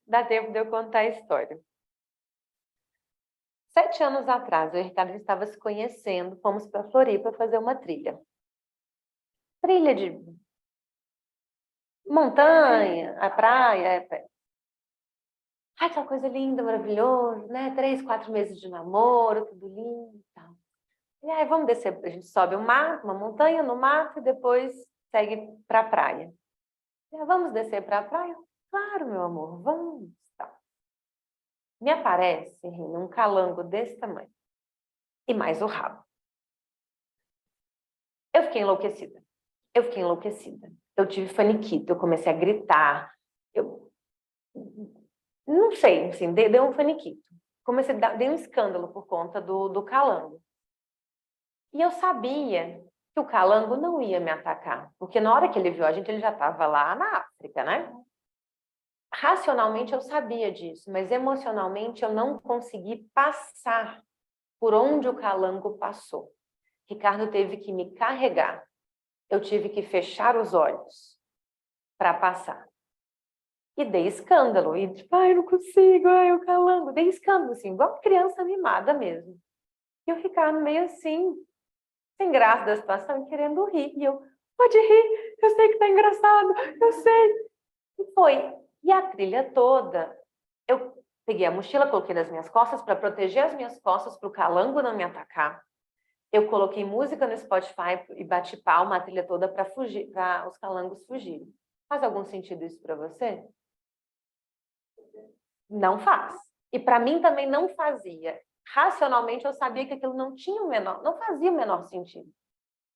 dá tempo de eu contar a história. 7 anos atrás, eu e o Ricardo estava se conhecendo, fomos para Floripa fazer uma trilha. Trilha de montanha, a praia. Ai, aquela coisa linda, maravilhosa, né? 3, 4 meses de namoro, tudo lindo e tal. E aí, vamos descer, a gente sobe uma montanha no mato e depois segue para a praia. E aí, vamos descer para a praia? Claro, meu amor, vamos. Tá. Me aparece, Rina, um calango desse tamanho. E mais o rabo. Eu fiquei enlouquecida. Eu tive faniquito, eu comecei a gritar. Eu não sei, assim, deu um faniquito. Dei um escândalo por conta do calango. E eu sabia que o calango não ia me atacar, porque na hora que ele viu a gente, ele já estava lá na África, né? Racionalmente eu sabia disso, mas emocionalmente eu não consegui passar por onde o calango passou. Ricardo teve que me carregar. Eu tive que fechar os olhos para passar. E dei escândalo. E tipo, ai, eu não consigo, ai, o calango. Dei escândalo, assim, igual criança mimada mesmo. E o Ricardo meio assim, sem graça da situação, querendo rir. E eu, pode rir, eu sei que tá engraçado, eu sei. E foi. E a trilha toda, eu peguei a mochila, coloquei nas minhas costas para proteger as minhas costas, para o calango não me atacar. Eu coloquei música no Spotify e bati palma a trilha toda para fugir, para os calangos fugirem. Faz algum sentido isso para você? Não faz. E para mim também não fazia. Racionalmente eu sabia que aquilo não tinha não fazia o menor sentido.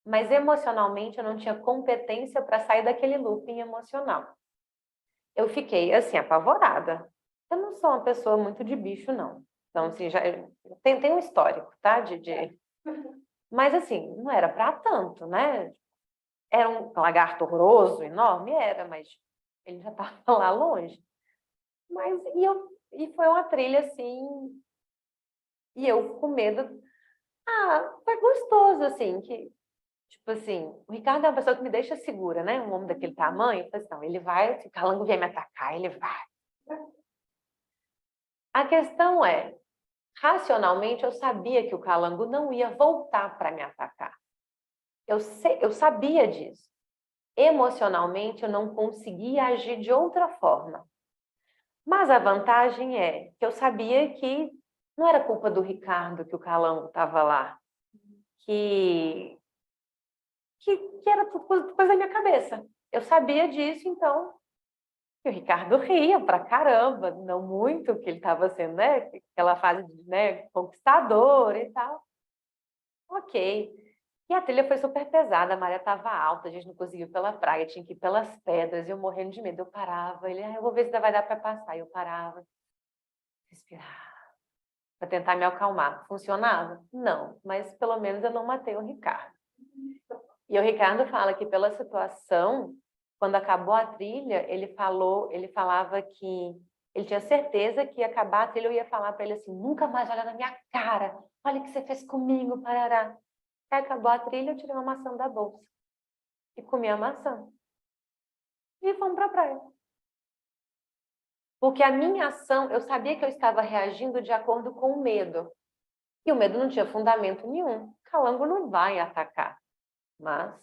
Mas emocionalmente eu não tinha competência para sair daquele looping emocional. Eu fiquei assim apavorada. Eu não sou uma pessoa muito de bicho, não. Então, assim, já tem um histórico, tá? Mas assim, não era para tanto, né? Era um lagarto horroroso, enorme, era, mas ele já estava lá longe. Mas e foi uma trilha assim, e eu com medo. Ah, foi gostoso, assim, que, tipo assim, o Ricardo é uma pessoa que me deixa segura, né? Um homem daquele tamanho, eu falei assim, não, ele vai, se o calango vier me atacar, ele vai. A questão é, racionalmente, eu sabia que o calango não ia voltar para me atacar. Eu sabia disso. Emocionalmente, eu não conseguia agir de outra forma. Mas a vantagem é que eu sabia que não era culpa do Ricardo que o calango estava lá, que era tudo coisa da minha cabeça. Eu sabia disso, então, que o Ricardo ria pra caramba, não muito, porque ele estava sendo, né, aquela fase de, né, conquistador e tal. Ok. E a trilha foi super pesada, a maré estava alta, a gente não conseguiu ir pela praia, tinha que ir pelas pedras, e eu morrendo de medo. Eu parava, ele, eu vou ver se vai dar para passar. Eu parava, respirava, para tentar me acalmar. Funcionava? Não, mas pelo menos eu não matei o Ricardo. E o Ricardo fala que pela situação, quando acabou a trilha, ele falava que ele tinha certeza que ia acabar a trilha, eu ia falar para ele assim, nunca mais olha na minha cara, olha o que você fez comigo, parará. Aí acabou a trilha, eu tirei uma maçã da bolsa e comi a maçã. E fomos para a praia. Porque a minha ação, eu sabia que eu estava reagindo de acordo com o medo. E o medo não tinha fundamento nenhum. Calango não vai atacar. Mas...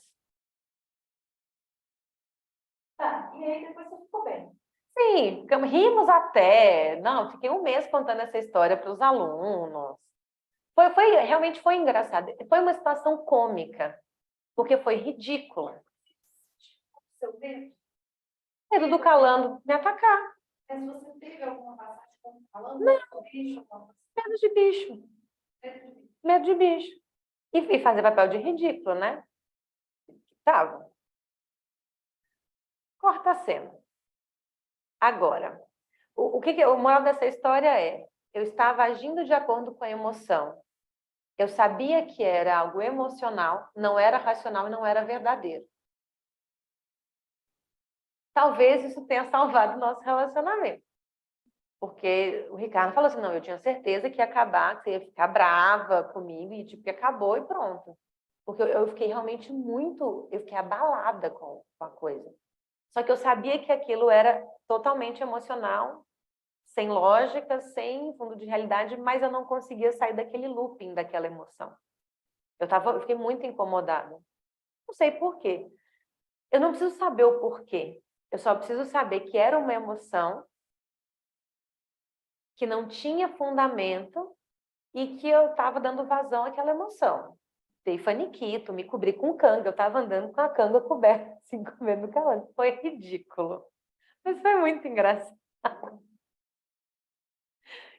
Tá, e aí depois você ficou bem. Sim, rimos até. Não, fiquei um mês contando essa história para os alunos. Realmente foi engraçado. Foi uma situação cômica, porque foi ridícula. Seu medo? Medo do calango me atacar. Mas você teve alguma passagem com falando? Não, Bicho, medo de bicho. Medo de bicho. E fazer papel de ridículo, né? Tava. Corta a cena. Agora, o moral dessa história é, eu estava agindo de acordo com a emoção. Eu sabia que era algo emocional, não era racional e não era verdadeiro. Talvez isso tenha salvado o nosso relacionamento. Porque o Ricardo falou assim, não, eu tinha certeza que ia acabar, que você ia ficar brava comigo, e tipo, que acabou e pronto. Porque eu fiquei realmente eu fiquei abalada com a coisa. Só que eu sabia que aquilo era totalmente emocional sem lógica, sem fundo de realidade, mas eu não conseguia sair daquele looping, daquela emoção. Eu fiquei muito incomodada. Não sei por quê. Eu não preciso saber o porquê. Eu só preciso saber que era uma emoção que não tinha fundamento e que eu estava dando vazão àquela emoção. Dei faniquito, me cobri com canga. Eu estava andando com a canga coberta, assim, comendo calango. Foi ridículo. Mas foi muito engraçado.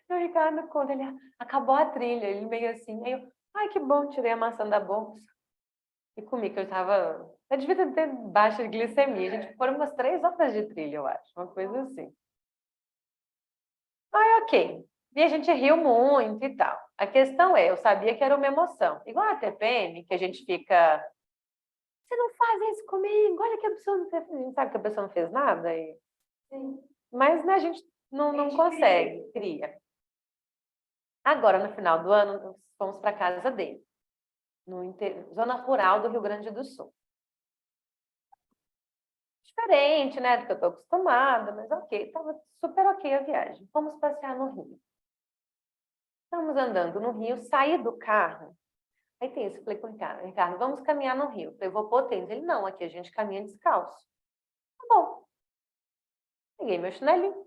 E o Ricardo, quando ele acabou a trilha, ele meio assim, aí eu, ai, que bom, tirei a maçã da bolsa. E comi, que eu devia ter baixa glicemia. A gente foram umas 3 horas de trilha, eu acho, uma coisa assim. Aí, ok. E a gente riu muito e tal. A questão é, eu sabia que era uma emoção. Igual a TPM, que a gente fica, você não faz isso comigo, olha que a pessoa não fez, a gente sabe que a pessoa não fez nada. Sim. Mas né, a gente não consegue, cria. Agora, no final do ano, nós fomos para a casa dele, zona rural do Rio Grande do Sul. Diferente, né, do que eu estou acostumada, mas ok, estava super ok a viagem. Fomos passear no Rio. Estamos andando no Rio, saí do carro. Aí tem isso, eu falei com o Ricardo, vamos caminhar no Rio. Eu falei, vou pôr tênis. Ele, não, aqui a gente caminha descalço. Tá bom. Peguei meu chinelinho,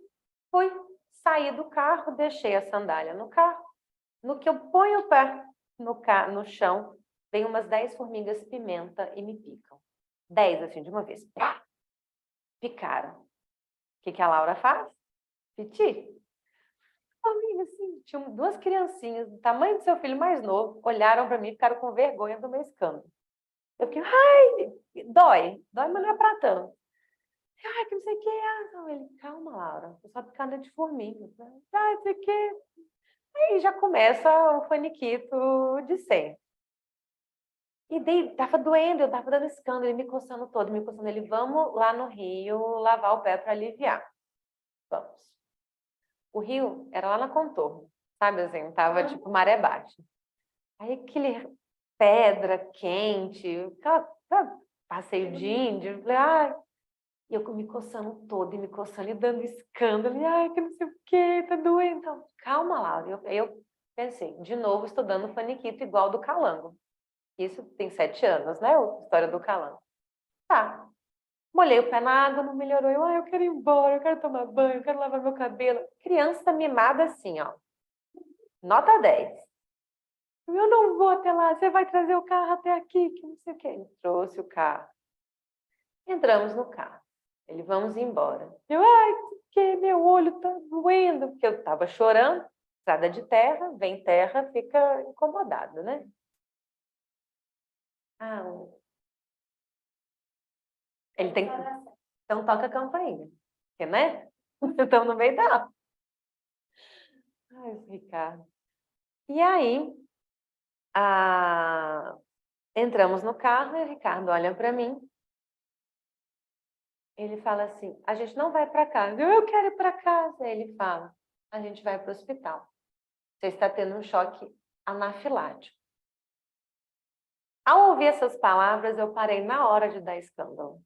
fui, saí do carro, deixei a sandália no carro. No que eu ponho o pé no chão, vem umas 10 formigas pimenta e me picam. 10, assim, de uma vez. Pá! Picaram. O que a Laura faz? Piti. Amiga, assim, tinham 2 criancinhas do tamanho do seu filho mais novo, olharam para mim e ficaram com vergonha do meu escândalo. Eu fiquei, ai, dói, mas não é pra tanto. Ai, que não sei o que. Não, ele, calma, Laura, eu só picada de formiga. Ai, não sei o que. Aí já começa o faniquito de sempre. E daí, tava doendo, eu tava dando escândalo, ele me coçando todo, me coçando. Ele, vamos lá no Rio lavar o pé para aliviar. Vamos. O rio era lá na Contorno, sabe assim, tava tipo maré baixa. Aí aquele pedra quente, aquela passeio de índio, eu falei, ai, e eu me coçando todo, e me coçando e dando escândalo, e ai, que não sei o que, tá doendo. Então, calma lá. Eu pensei, de novo estudando faniquito igual do Calango. Isso tem 7 anos, né? A história do Calango. Tá. Molhei o pé na água, não melhorou. Eu quero ir embora, eu quero tomar banho, eu quero lavar meu cabelo. Criança mimada assim, ó. Nota 10. Eu não vou até lá, você vai trazer o carro até aqui, que não sei o quê. Ele trouxe o carro. Entramos no carro. Ele, vamos embora. Ai, que meu olho tá doendo, porque eu tava chorando. Estrada de terra, vem terra, fica incomodado, né? Ah, ele tem que... Então toca a campainha, porque, né? Estamos no meio da... Ai, Ricardo. E aí, entramos no carro e o Ricardo olha para mim. Ele fala assim, a gente não vai para casa. Eu quero ir para casa. Ele fala, a gente vai para o hospital. Você está tendo um choque anafilático. Ao ouvir essas palavras, eu parei na hora de dar escândalo.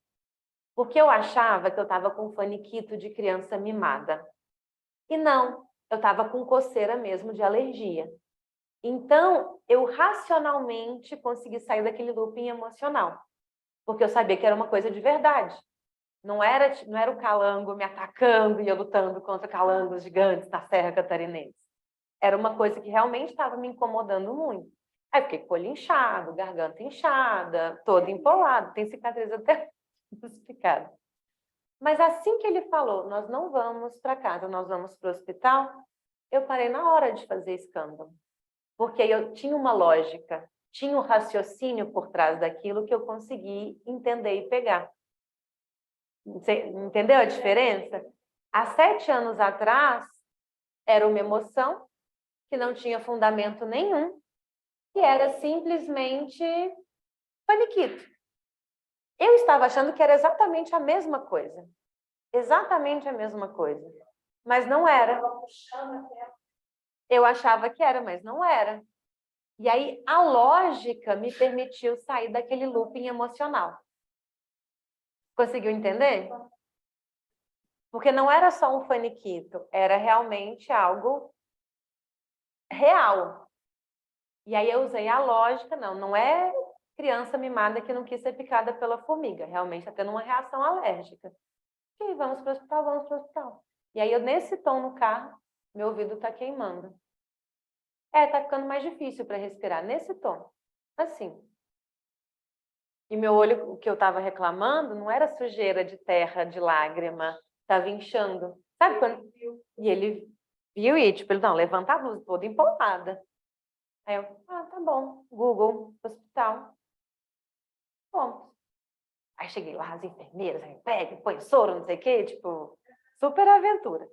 Porque eu achava que eu estava com faniquito de criança mimada. E não, eu estava com coceira mesmo de alergia. Então, eu racionalmente consegui sair daquele looping emocional. Porque eu sabia que era uma coisa de verdade. Não era o calango me atacando e eu lutando contra calangos gigantes na Serra Catarinense. Era uma coisa que realmente estava me incomodando muito. Aí fiquei com o olho inchado, garganta inchada, todo empolado, tem cicatriz até explicada. Mas assim que ele falou, nós não vamos para casa, nós vamos para o hospital, eu parei na hora de fazer escândalo. Porque eu tinha uma lógica, tinha um raciocínio por trás daquilo que eu consegui entender e pegar. Você entendeu a diferença? Há 7 anos atrás, era uma emoção que não tinha fundamento nenhum e era simplesmente paniquito. Eu estava achando que era exatamente a mesma coisa. Exatamente a mesma coisa. Mas não era. Eu achava que era, mas não era. E aí a lógica me permitiu sair daquele looping emocional. Conseguiu entender? Porque não era só um faniquito, era realmente algo real. E aí eu usei a lógica, não é criança mimada que não quis ser picada pela formiga, realmente está tendo uma reação alérgica. Ok, vamos para o hospital, vamos para o hospital. E aí eu, nesse tom no carro, meu ouvido está queimando. Tá ficando mais difícil para respirar, nesse tom. Assim. E meu olho, o que eu estava reclamando, não era sujeira de terra, de lágrima, estava inchando. Sabe quando? E ele viu e, tipo, ele, não, levanta a blusa, toda empolgada. Aí eu, tá bom, Google, hospital. Bom. Aí cheguei lá, as enfermeiras, aí pega, põe soro, não sei o quê, tipo, super aventura.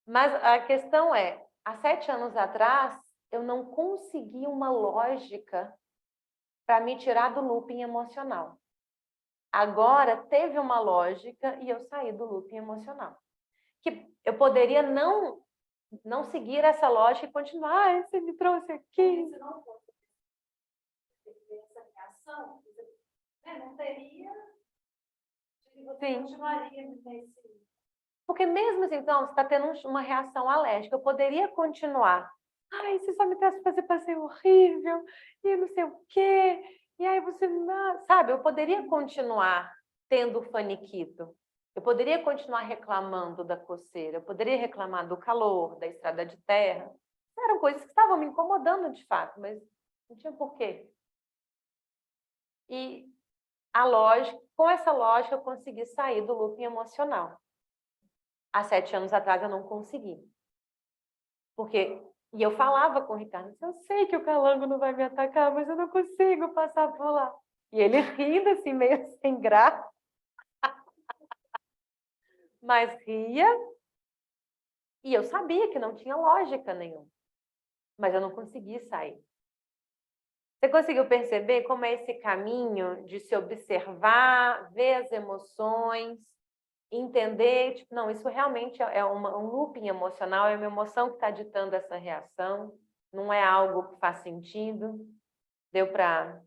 Mas a questão é, há 7 anos atrás, eu não consegui uma lógica para me tirar do looping emocional. Agora teve uma lógica e eu saí do looping emocional. Que eu poderia não seguir essa lógica e continuar, você me trouxe aqui. Se não fosse essa reação, não teria, você continuaria nesse... Porque mesmo assim, então, você está tendo uma reação alérgica, eu poderia continuar. Ai, você só me traz fazer passeio horrível, e não sei o quê. E aí você, sabe, eu poderia continuar tendo faniquito. Eu poderia continuar reclamando da coceira, eu poderia reclamar do calor, da estrada de terra. Eram coisas que estavam me incomodando de fato, mas não tinha porquê. E a lógica, com essa lógica, eu consegui sair do looping emocional. Há 7 anos atrás eu não consegui. E eu falava com o Ricardo, eu sei que o calango não vai me atacar, mas eu não consigo passar por lá. E ele rindo assim, meio sem graça. Mas ria. E eu sabia que não tinha lógica nenhuma. Mas eu não consegui sair. Você conseguiu perceber como é esse caminho de se observar, ver as emoções, entender, tipo, não, isso realmente é um looping emocional, é uma emoção que está ditando essa reação, não é algo que faz sentido. Deu para